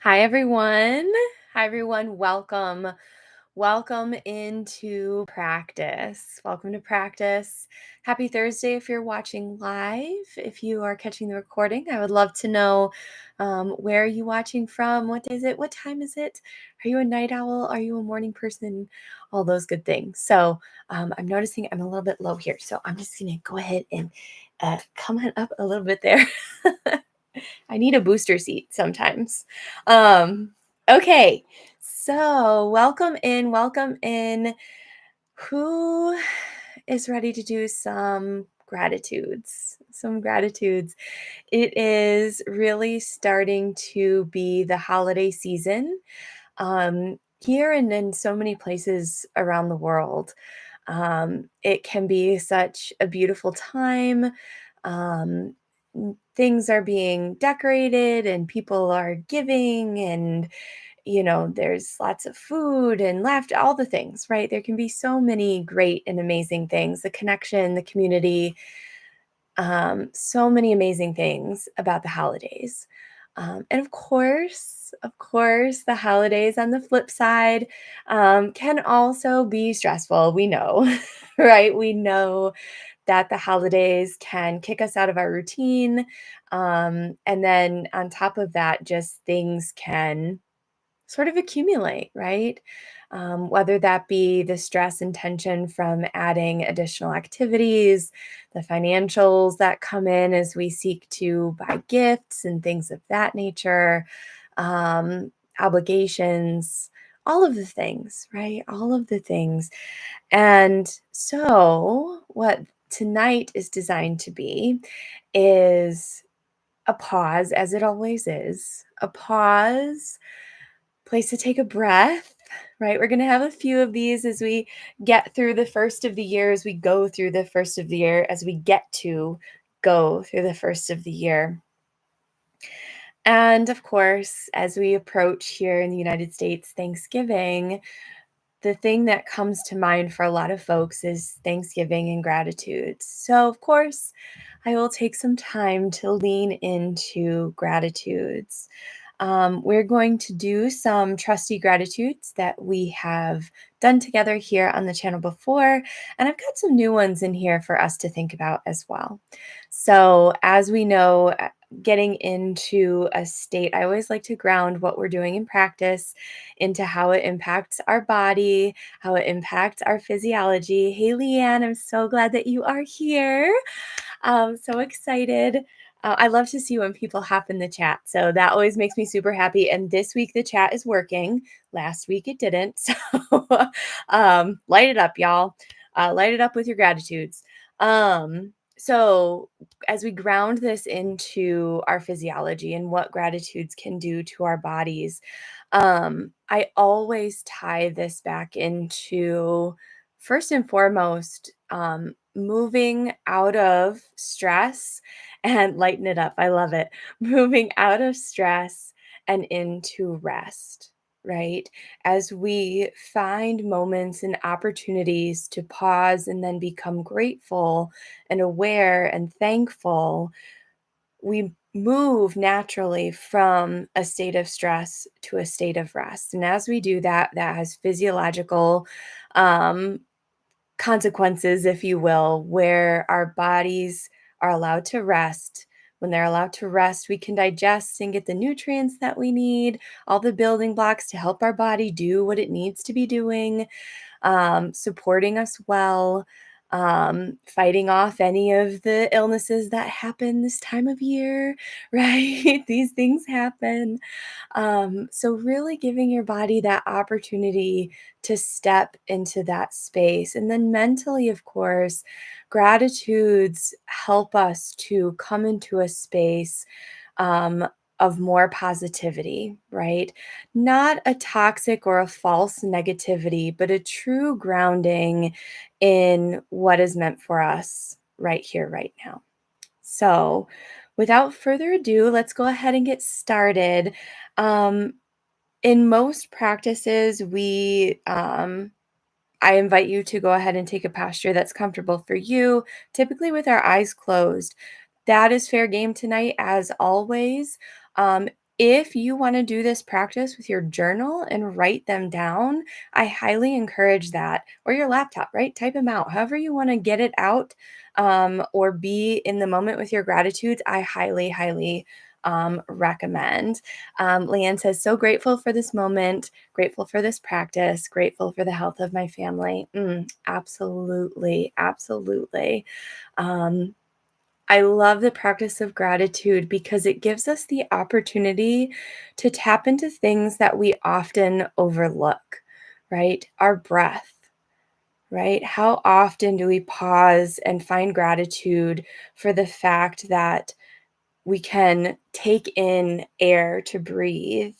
Hi, everyone. Hi, everyone. Welcome. Welcome into practice. Welcome to practice. Happy Thursday if you're watching live. If you are catching the recording, I would love to know where are you watching from? What is it? What time is it? Are you a night owl? Are you a morning person? All those good things. So I'm noticing I'm a little bit low here. So I'm just going to go ahead and come on up a little bit there. I need a booster seat sometimes. Okay, so welcome in, welcome in. Who is ready to do some gratitudes? Some gratitudes. It is really starting to be the holiday season here and in so many places around the world. It can be such a beautiful time. Um, Things are being decorated and people are giving, and there's lots of food and laughter, all the things, right? There can be so many great and amazing things, the connection, the community, so many amazing things about the holidays. And of course, the holidays on the flip side can also be stressful. We know, right? We know that the holidays can kick us out of our routine. And then on top of that, just things can sort of accumulate, right? Whether that be the stress and tension from adding additional activities, the financials that come in as we seek to buy gifts and things of that nature, um, obligations, all of the things, right? All of the things. And so, what tonight is designed to be is a pause, as it always is, a pause, place to take a breath, right? We're going to have a few of these as we get through the first of the year, as we go through the first of the year, as we get to go through the first of the year. And of course, as we approach here in the United States, Thanksgiving, the thing that comes to mind for a lot of folks is Thanksgiving and gratitude. So, of course, I will take some time to lean into gratitudes. We're going to do some trusty gratitudes that we have done together here on the channel before, and I've got some new ones in here for us to think about as well. So, as we know, getting into a state, I always like to ground what we're doing in practice into how it impacts our body, how it impacts our physiology. Hey, Leanne, I'm so glad that you are here. So excited. I love to see when people hop in the chat. So that always makes me super happy. And this week the chat is working. Last week it didn't. So light it up, y'all. Light it up with your gratitudes. So as we ground this into our physiology and what gratitudes can do to our bodies, I always tie this back into, first and foremost, moving out of stress and lighten it up. I love it. Moving out of stress and into rest, right? As we find moments and opportunities to pause and then become grateful and aware and thankful, we move naturally from a state of stress to a state of rest. And as we do that, that has physiological um, consequences, if you will, where our bodies are allowed to rest. When they're allowed to rest, we can digest and get the nutrients that we need, all the building blocks to help our body do what it needs to be doing, supporting us well, fighting off any of the illnesses that happen this time of year, right? These things happen. So, really giving your body that opportunity to step into that space. And then mentally, of course, gratitudes help us to come into a space um, of more positivity, right? Not a toxic or a false negativity, but a true grounding in what is meant for us right here, right now. So, without further ado, let's go ahead and get started. Um, in most practices, I invite you to go ahead and take a posture that's comfortable for you, typically with our eyes closed. That is fair game tonight, as always. if you want to do this practice with your journal and write them down, I highly encourage that. Or your laptop, right? Type them out. However you want to get it out, or be in the moment with your gratitudes, I highly, highly recommend. Leanne says, so grateful for this moment, grateful for this practice, grateful for the health of my family. Absolutely, absolutely. I love the practice of gratitude because it gives us the opportunity to tap into things that we often overlook, right? Our breath, right? How often do we pause and find gratitude for the fact that we can take in air to breathe?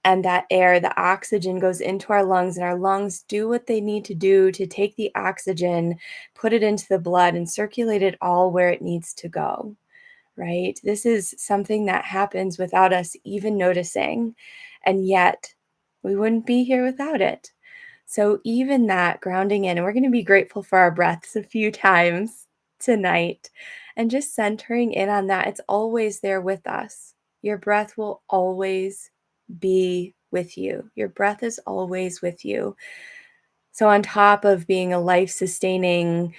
And that air, the oxygen goes into our lungs, and our lungs do what they need to do to take the oxygen, put it into the blood, and circulate it all where it needs to go, right? This is something that happens without us even noticing, and yet we wouldn't be here without it. So even that grounding in, and we're going to be grateful for our breaths a few times tonight, and just centering in on that. It's always there with us. Your breath will always be with you. Your breath is always with you. So on top of being a life-sustaining,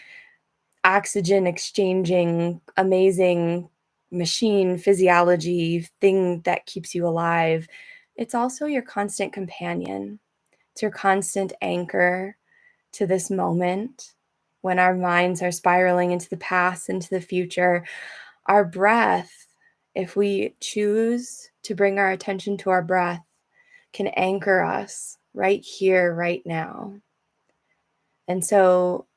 oxygen exchanging, amazing machine physiology thing that keeps you alive, it's also your constant companion. It's your constant anchor to this moment. When our minds are spiraling into the past, into the future, our breath, if we choose to bring our attention to our breath, can anchor us right here, right now. And so,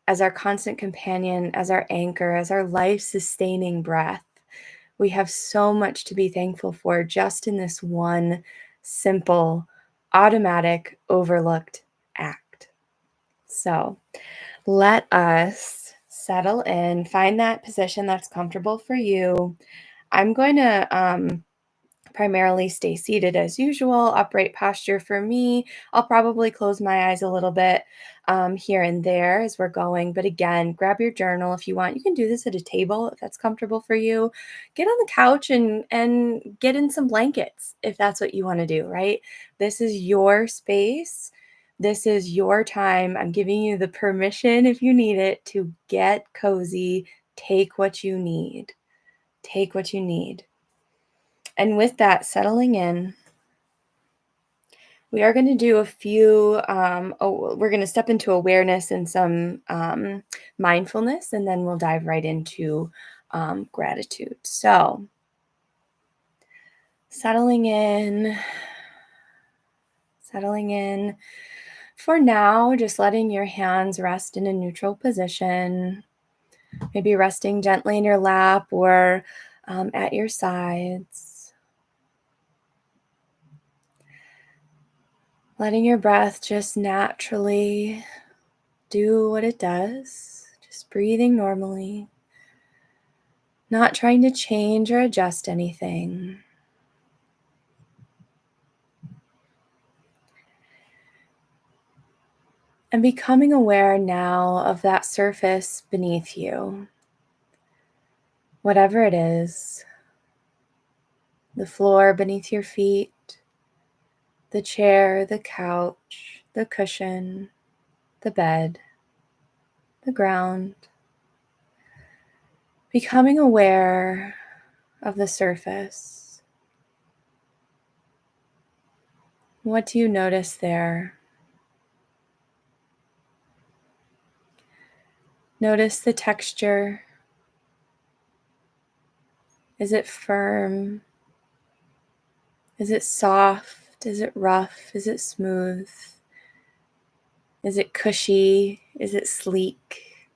as our constant companion, as our anchor, as our life sustaining breath, we have so much to be thankful for just in this one simple, automatic, overlooked act. So, let us settle in, find that position that's comfortable for you. I'm going to primarily stay seated as usual, upright posture for me. I'll probably close my eyes a little bit here and there as we're going. But again, grab your journal if you want. You can do this at a table if that's comfortable for you. Get on the couch and get in some blankets if that's what you want to do, right? This is your space. This is your time. I'm giving you the permission, if you need it, to get cozy. Take what you need. Take what you need. And with that, settling in, we are going to do a few, we're going to step into awareness and some mindfulness, and then we'll dive right into gratitude. So, settling in. For now, just letting your hands rest in a neutral position, maybe resting gently in your lap or at your sides. Letting your breath just naturally do what it does, just breathing normally, not trying to change or adjust anything. And becoming aware now of that surface beneath you, whatever it is, the floor beneath your feet, the chair, the couch, the cushion, the bed, the ground. Becoming aware of the surface. What do you notice there? Notice the texture. Is it firm? Is it soft? Is it rough? Is it smooth? Is it cushy? Is it sleek?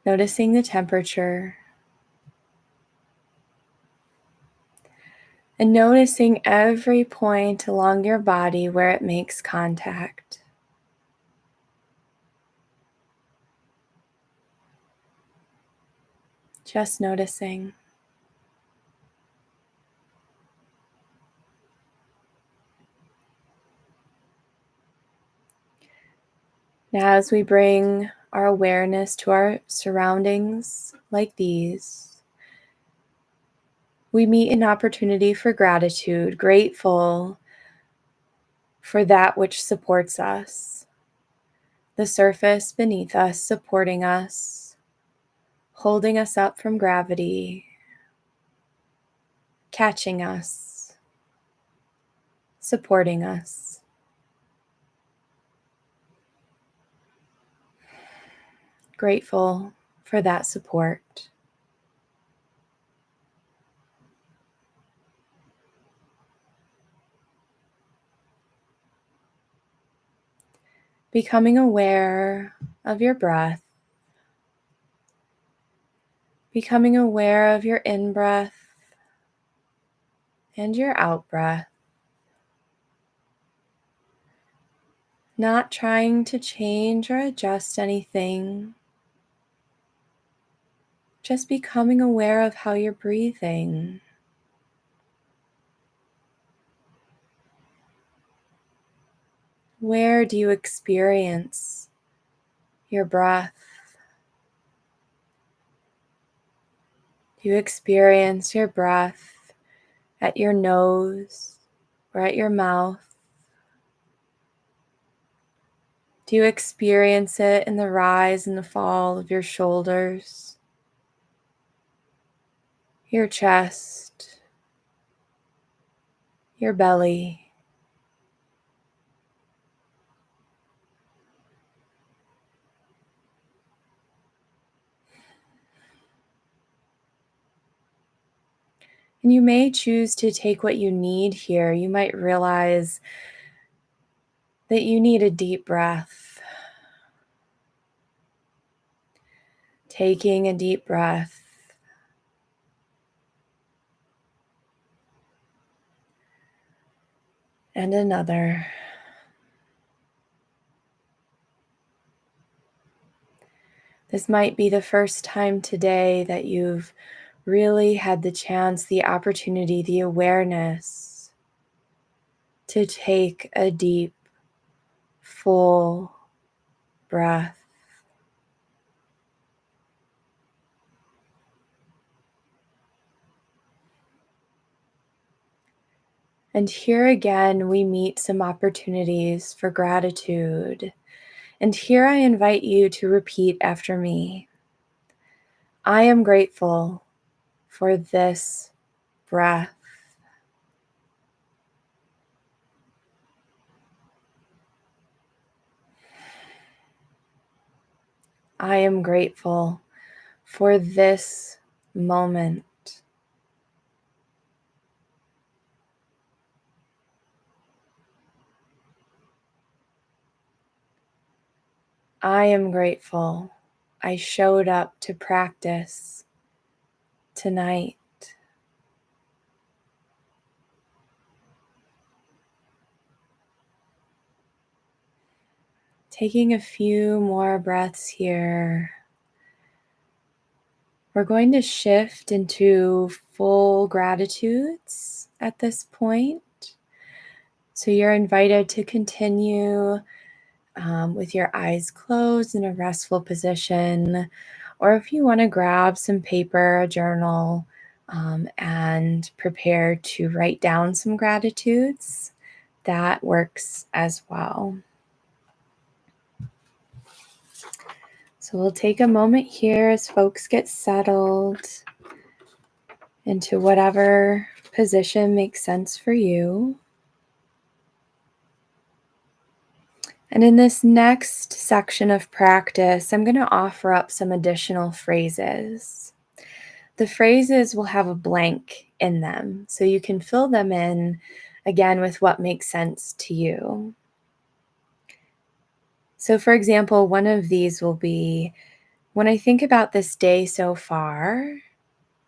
Noticing the temperature. And noticing every point along your body where it makes contact. Just noticing. Now, as we bring our awareness to our surroundings like these, we meet an opportunity for gratitude, grateful for that which supports us, the surface beneath us supporting us, holding us up from gravity, catching us, supporting us. Grateful for that support. Becoming aware of your breath, becoming aware of your in-breath and your out-breath, not trying to change or adjust anything, just becoming aware of how you're breathing. Where do you experience your breath? Do you experience your breath at your nose or at your mouth? Do you experience it in the rise and the fall of your shoulders, your chest, your belly? And you may choose to take what you need here. You might realize that you need a deep breath. Taking a deep breath. And another. This might be the first time today that you've really had the chance, the opportunity, the awareness to take a deep, full breath. And here again, we meet some opportunities for gratitude. And here I invite you to repeat after me. I am grateful for this breath. I am grateful for this moment. I am grateful I showed up to practice tonight. Taking a few more breaths here. We're going to shift into full gratitudes at this point. So you're invited to continue with your eyes closed in a restful position, or if you want to grab some paper, a journal, and prepare to write down some gratitudes, that works as well. So we'll take a moment here as folks get settled into whatever position makes sense for you. And in this next section of practice, I'm going to offer up some additional phrases. The phrases will have a blank in them, so you can fill them in again with what makes sense to you. So, for example, one of these will be, when I think about this day so far,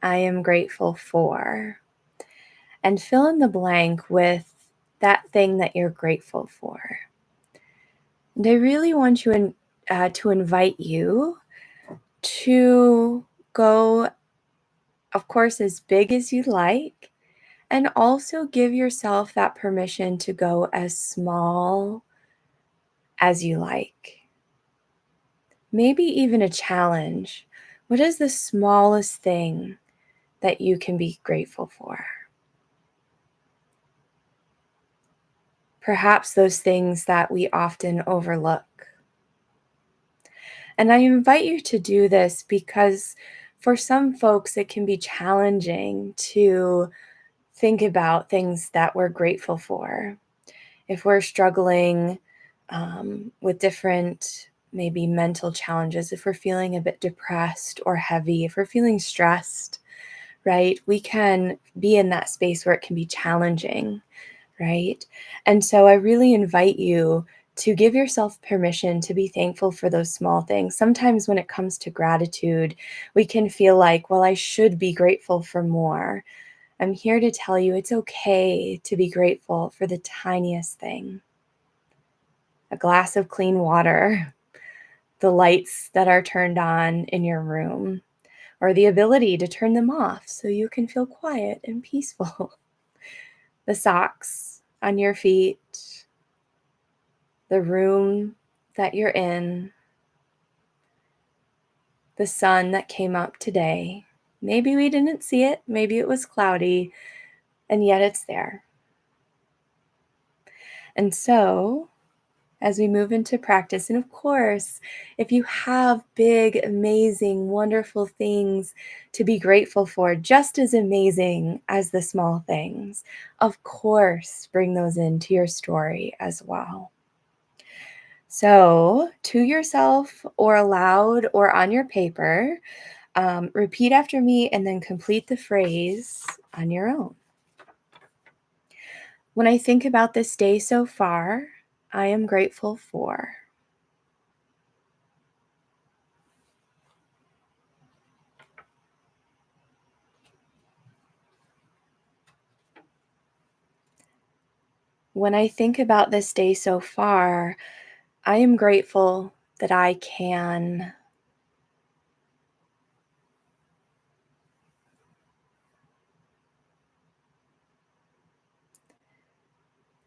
I am grateful for. And fill in the blank with that thing that you're grateful for. And I really want you to invite you to go, of course, as big as you like, and also give yourself that permission to go as small as you like. Maybe even a challenge. What is the smallest thing that you can be grateful for. Perhaps those things that we often overlook. And I invite you to do this because for some folks, it can be challenging to think about things that we're grateful for. If we're struggling with different, maybe mental challenges, if we're feeling a bit depressed or heavy, if we're feeling stressed, right, we can be in that space where it can be challenging, right? And so I really invite you to give yourself permission to be thankful for those small things. Sometimes when it comes to gratitude, we can feel like, well, I should be grateful for more. I'm here to tell you it's okay to be grateful for the tiniest thing. A glass of clean water, the lights that are turned on in your room, or the ability to turn them off so you can feel quiet and peaceful. The socks on your feet, the room that you're in, the sun that came up today. Maybe we didn't see it, maybe it was cloudy, and yet it's there. And so, as we move into practice, and of course, if you have big, amazing, wonderful things to be grateful for, just as amazing as the small things, of course, bring those into your story as well. So, to yourself or aloud or on your paper, repeat after me and then complete the phrase on your own. When I think about this day so far, I am grateful for. When I think about this day so far, I am grateful that I can.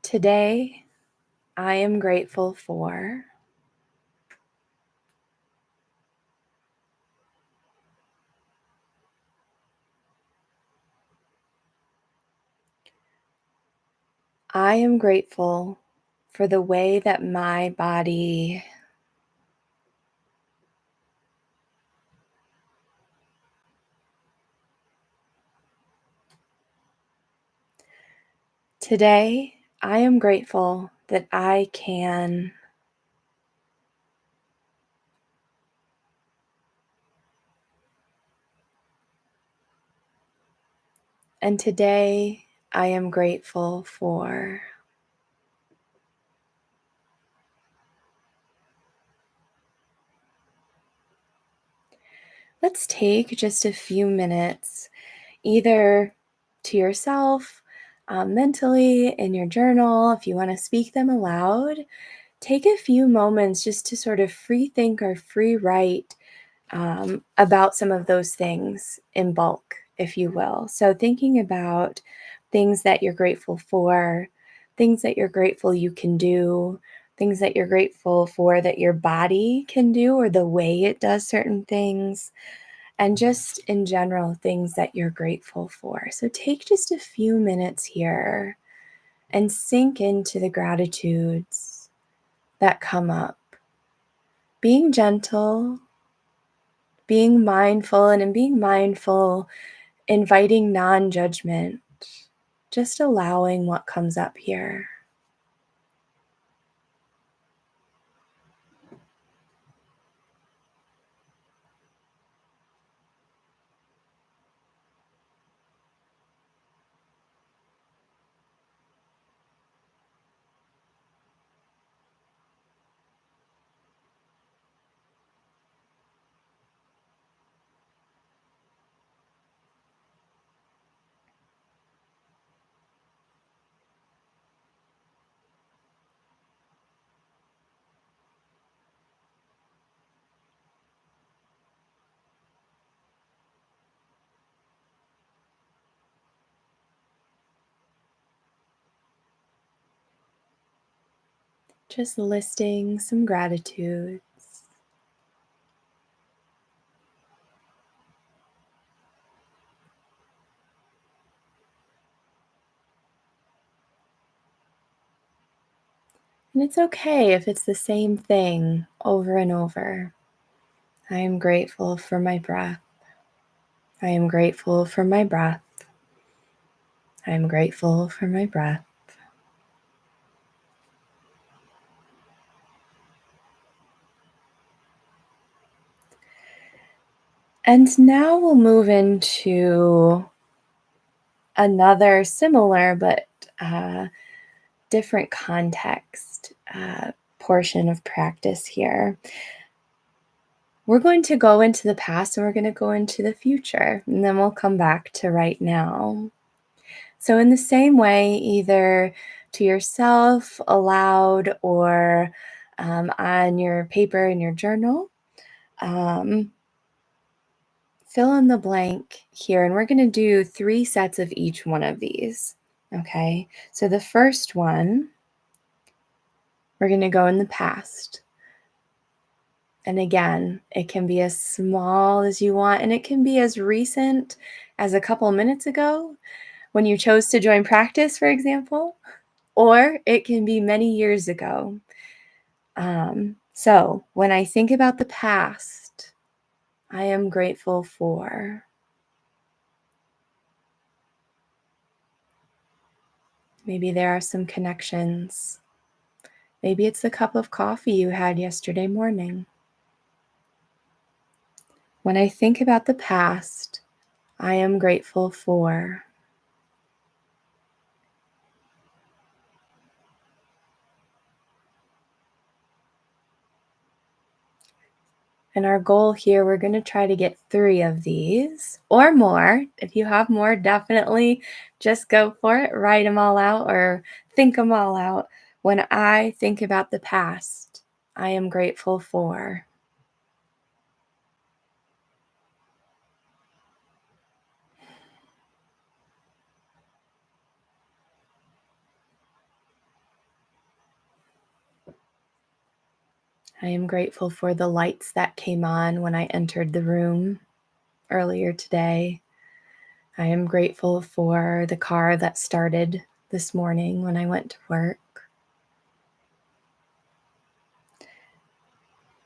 Today, I am grateful for. I am grateful for the way that my body today, I am grateful that I can. And today, I am grateful for. Let's take just a few minutes, either to yourself, mentally, in your journal, if you want to speak them aloud. Take a few moments just to sort of free think or free write about some of those things in bulk, if you will. So, thinking about things that you're grateful for, things that you're grateful you can do, things that you're grateful for that your body can do or the way it does certain things, and just in general, things that you're grateful for. So, take just a few minutes here and sink into the gratitudes that come up. Being gentle, being mindful, and in being mindful, inviting non-judgment, just allowing what comes up here. Just listing some gratitudes. And it's okay if it's the same thing over and over. I am grateful for my breath. I am grateful for my breath. I am grateful for my breath. And now we'll move into another similar but different context portion of practice here. We're going to go into the past and we're going to go into the future, and then we'll come back to right now. So, in the same way, either to yourself, aloud, or on your paper in your journal, fill in the blank here. And we're going to do 3 sets of each one of these. Okay, so the first one, we're going to go in the past. And again, it can be as small as you want, and it can be as recent as a couple minutes ago when you chose to join practice, for example, or it can be many years ago. So when I think about the past, I am grateful for. Maybe there are some connections. Maybe it's the cup of coffee you had yesterday morning. When I think about the past, I am grateful for. And our goal here, we're going to try to get 3 of these or more. If you have more, definitely just go for it. Write them all out or think them all out. When I think about the past, I am grateful for. I am grateful for the lights that came on when I entered the room earlier today. I am grateful for the car that started this morning when I went to work.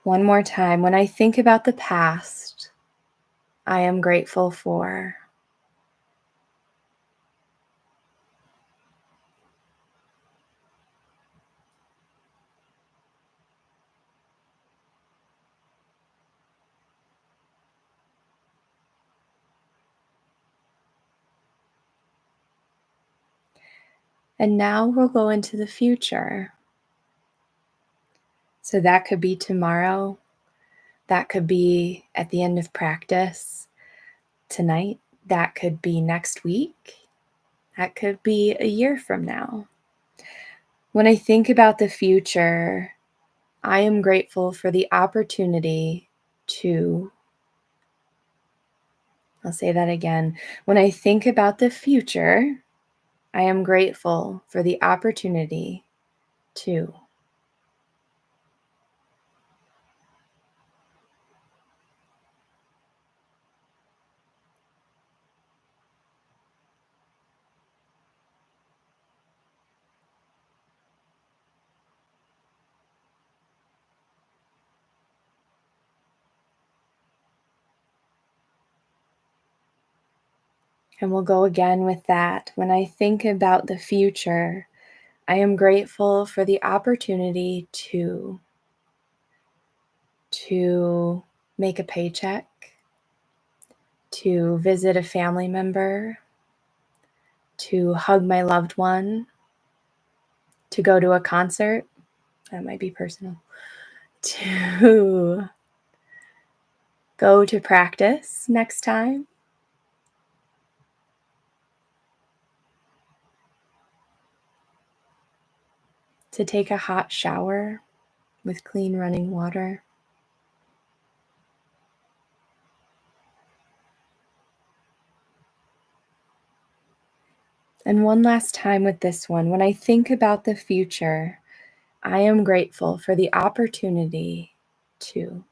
One more time, when I think about the past, I am grateful for. And now we'll go into the future. So that could be tomorrow. That could be at the end of practice tonight. That could be next week. That could be a year from now. When I think about the future, I am grateful for the opportunity to, I'll say that again. When I think about the future, I am grateful for the opportunity to. And we'll go again with that. When I think about the future, I am grateful for the opportunity to make a paycheck, to visit a family member, to hug my loved one, to go to a concert. That might be personal. To go to practice next time. To take a hot shower with clean running water. And one last time with this one, when I think about the future, I am grateful for the opportunity to.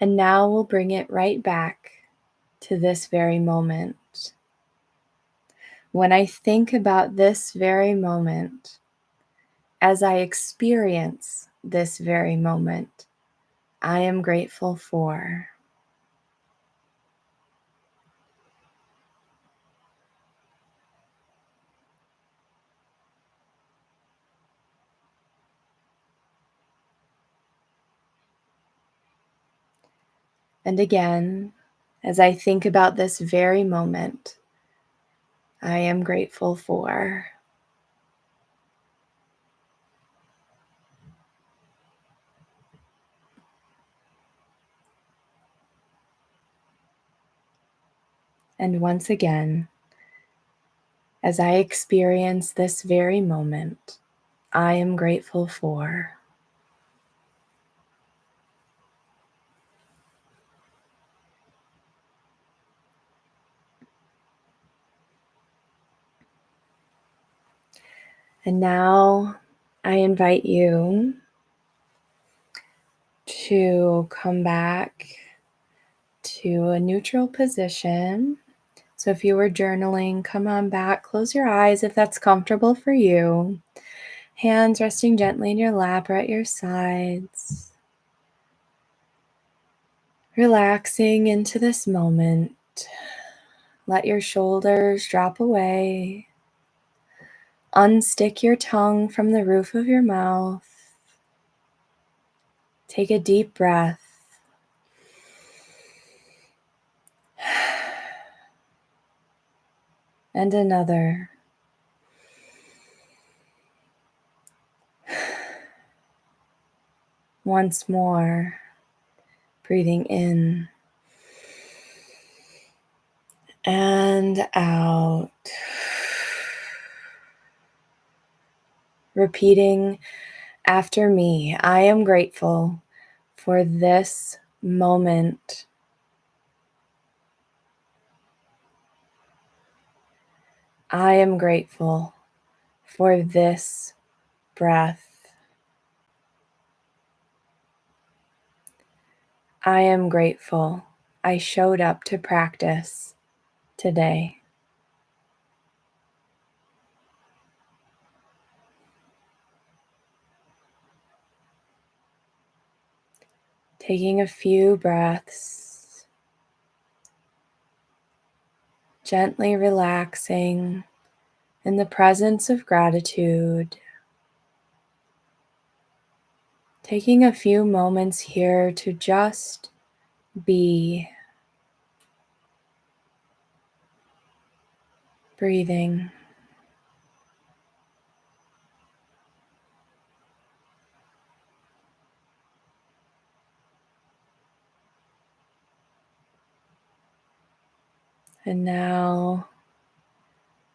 And now we'll bring it right back to this very moment. When I think about this very moment, as I experience this very moment, I am grateful for. And again, as I think about this very moment, I am grateful for. And once again, as I experience this very moment, I am grateful for. And now I invite you to come back to a neutral position. So if you were journaling, come on back, close your eyes if that's comfortable for you. Hands resting gently in your lap or at your sides. Relaxing into this moment. Let your shoulders drop away. Unstick your tongue from the roof of your mouth. Take a deep breath. And another. Once more, breathing in and out. Repeating after me, I am grateful for this moment. I am grateful for this breath. I am grateful I showed up to practice today. Taking a few breaths, gently relaxing in the presence of gratitude. Taking a few moments here to just be. Breathing. And now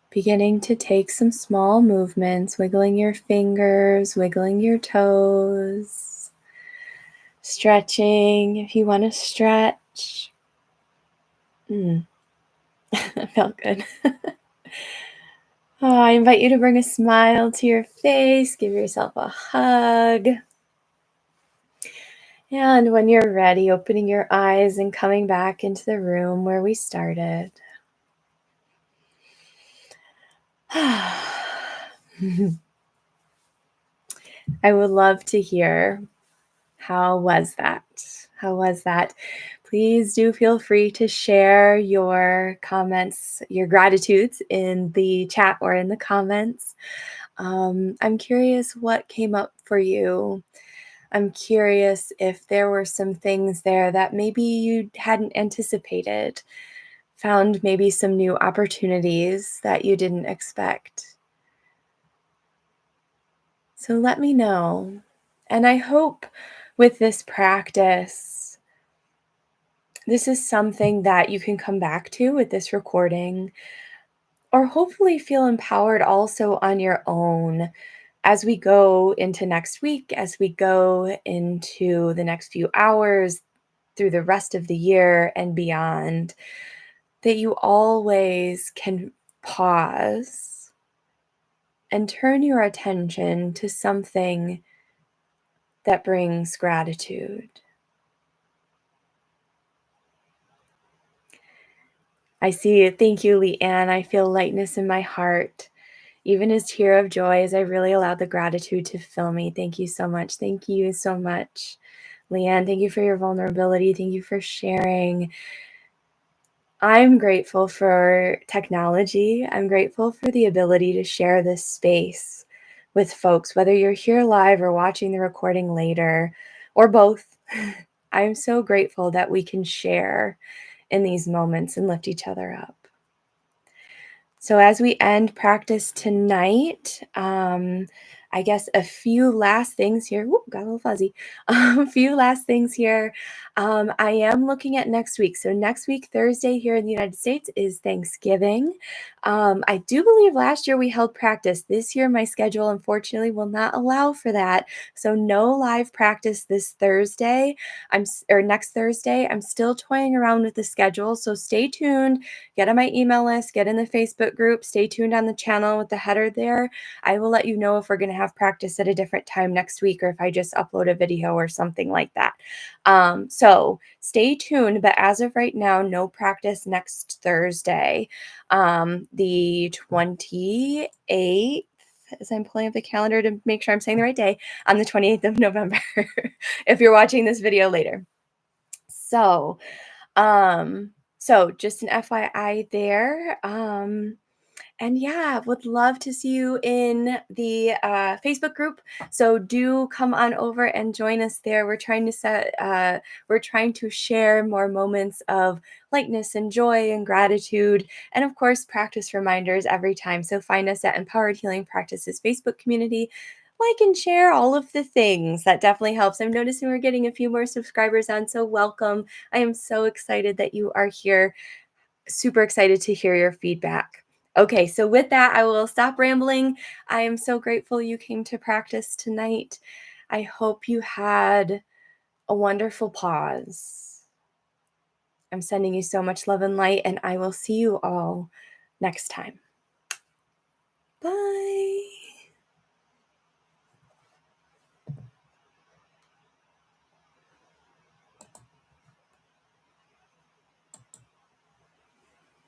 beginning to take some small movements, wiggling your fingers, wiggling your toes, stretching if you want to stretch. That felt good. I invite you to bring a smile to your face, give yourself a hug. And when you're ready, opening your eyes and coming back into the room where we started. I would love to hear, how was that? How was that? Please do feel free to share your comments, your gratitudes in the chat or in the comments. I'm curious what came up for you. I'm curious if there were some things there that maybe you hadn't anticipated, found maybe some new opportunities that you didn't expect. So let me know. And I hope with this practice, this is something that you can come back to with this recording, or hopefully feel empowered also on your own as we go into next week, as we go into the next few hours, through the rest of the year and beyond, that you always can pause and turn your attention to something that brings gratitude. I see it. Thank you, Leanne. I feel lightness in my heart. Even as tear of joy, as I really allowed the gratitude to fill me. Thank you so much. Thank you so much. Leanne, thank you for your vulnerability. Thank you for sharing. I'm grateful for technology. I'm grateful for the ability to share this space with folks, whether you're here live or watching the recording later, or both. I'm so grateful that we can share in these moments and lift each other up. So as we end practice tonight, I guess a few last things here. Whoop, got a little fuzzy. A few last things here. I am looking at next week. So next week, Thursday here in the United States is Thanksgiving. I do believe last year we held practice. This year, my schedule unfortunately will not allow for that. So no live practice this Thursday. Or next Thursday. I'm still toying around with the schedule. So stay tuned. Get on my email list, get in the Facebook group, stay tuned on the channel with the header there. I will let you know if we're going to have practice at a different time next week or if I just upload a video or something like that. So stay tuned, but as of right now, no practice next Thursday, the 28th. As I'm pulling up the calendar to make sure I'm saying the right day, on the 28th of November, if you're watching this video later. So just an FYI there. And yeah, would love to see you in the Facebook group. So do come on over and join us there. We're trying to share more moments of lightness and joy and gratitude, and of course, practice reminders every time. So find us at Empowered Healing Practices Facebook community. Like and share all of the things. That definitely helps. I'm noticing we're getting a few more subscribers on, so welcome. I am so excited that you are here. Super excited to hear your feedback. Okay, so with that, I will stop rambling. I am so grateful you came to practice tonight. I hope you had a wonderful pause. I'm sending you so much love and light, and I will see you all next time.